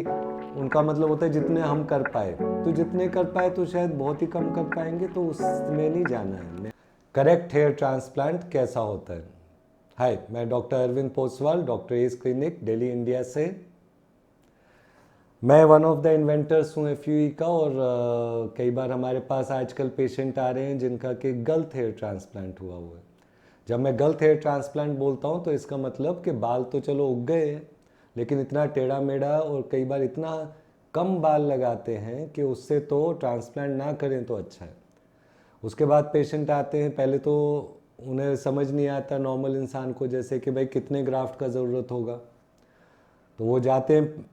उनका मतलब होता है जितने हम कर पाए, तो जितने कर पाए तो शायद बहुत ही कम कर पाएंगे, तो उसमें नहीं जाना है। करेक्ट हेयर ट्रांसप्लांट कैसा होता है? हाय, मैं doctor Arvind Poswal, doctor A's clinic, Delhi, India से। मैं वन ऑफ द इन्वेंटर्स हूँ एफयूई का, और कई बार हमारे पास आजकल पेशेंट आ रहे हैं जिनका कि गलत हेयर ट्रांसप्लांट हुआ है। जब मैं गलत हेयर ट्रांसप्लांट बोलता हूँ तो इसका मतलब कि बाल तो चलो उग गए हैं, लेकिन इतना टेढ़ा मेढ़ा और कई बार इतना कम बाल लगाते हैं कि उससे तो ट्रांसप्लांट ना करें तो अच्छा है। उसके बाद पेशेंट आते हैं, पहले तो उन्हें समझ नहीं आता नॉर्मल इंसान को, जैसे कि भाई कितने ग्राफ्ट का ज़रूरत होगा। तो वो जाते हैं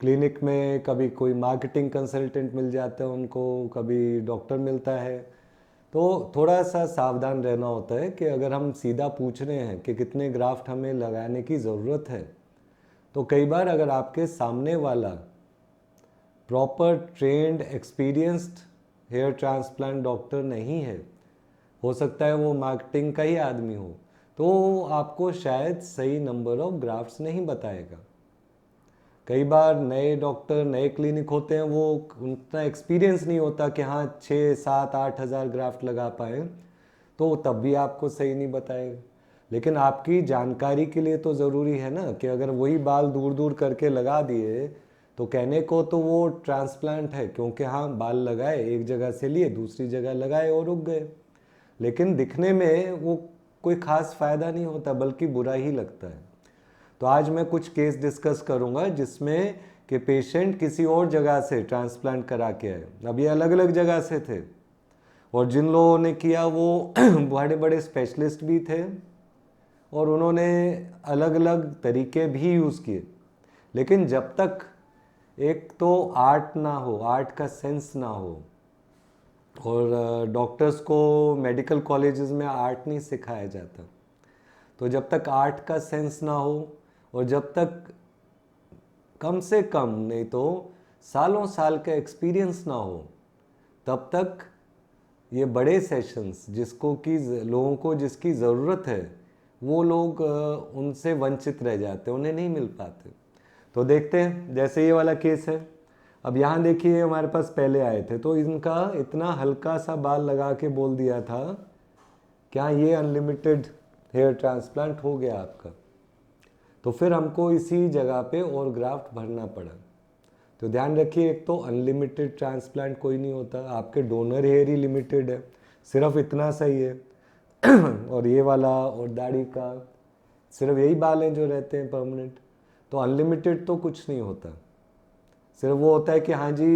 क्लिनिक में, कभी कोई मार्केटिंग कंसल्टेंट मिल जाता है उनको, कभी डॉक्टर मिलता है। तो थोड़ा सा सावधान रहना होता है कि अगर हम सीधा पूछ रहे हैं कि कितने ग्राफ्ट हमें लगाने की ज़रूरत है, तो कई बार अगर आपके सामने वाला proper trained experienced hair transplant doctor नहीं है, हो सकता है वो मार्केटिंग का ही आदमी हो, तो आपको शायद सही नंबर ऑफ ग्राफ्ट्स नहीं बताएगा। कई बार नए डॉक्टर, नए क्लिनिक होते हैं, वो उतना एक्सपीरियंस नहीं होता कि हाँ 6, 7, 8 हज़ार ग्राफ्ट लगा पाए, तो तब भी आपको सही नहीं बताएगा। लेकिन आपकी जानकारी के लिए तो ज़रूरी है ना कि अगर वही बाल दूर दूर करके लगा दिए तो कहने को तो वो ट्रांसप्लांट है, क्योंकि हाँ बाल लगाए, एक जगह से लिए दूसरी जगह लगाए और रुक गए, लेकिन दिखने में वो कोई ख़ास फ़ायदा नहीं होता, बल्कि बुरा ही लगता है। तो आज मैं कुछ केस डिस्कस करूंगा जिसमें कि पेशेंट किसी और जगह से ट्रांसप्लांट करा के आए। अब ये अलग अलग जगह से थे, और जिन लोगों ने किया वो बड़े बड़े स्पेशलिस्ट भी थे, और उन्होंने अलग अलग तरीके भी यूज़ किए। लेकिन जब तक एक तो आर्ट ना हो, आर्ट का सेंस ना हो, और डॉक्टर्स को मेडिकल कॉलेजेस में आर्ट नहीं सिखाया जाता, तो जब तक आर्ट का सेंस ना हो, और जब तक कम से कम नहीं तो सालों साल का एक्सपीरियंस ना हो, तब तक ये बड़े सेशंस जिसको कि लोगों को जिसकी ज़रूरत है, वो लोग उनसे वंचित रह जाते हैं, उन्हें नहीं मिल पाते। तो देखते हैं, जैसे ये वाला केस है। अब यहाँ देखिए, हमारे पास पहले आए थे तो इनका इतना हल्का सा बाल लगा के बोल दिया था क्या ये अनलिमिटेड हेयर ट्रांसप्लांट हो गया आपका। तो फिर हमको इसी जगह पे और ग्राफ्ट भरना पड़ा। तो ध्यान रखिए, एक तो अनलिमिटेड ट्रांसप्लांट कोई नहीं होता, आपके डोनर हेयर ही लिमिटेड है, सिर्फ इतना सही है। और ये वाला और दाढ़ी का सिर्फ यही बाल हैं जो रहते हैं परमानेंट। तो अनलिमिटेड तो कुछ नहीं होता, सिर्फ वो होता है कि हाँ जी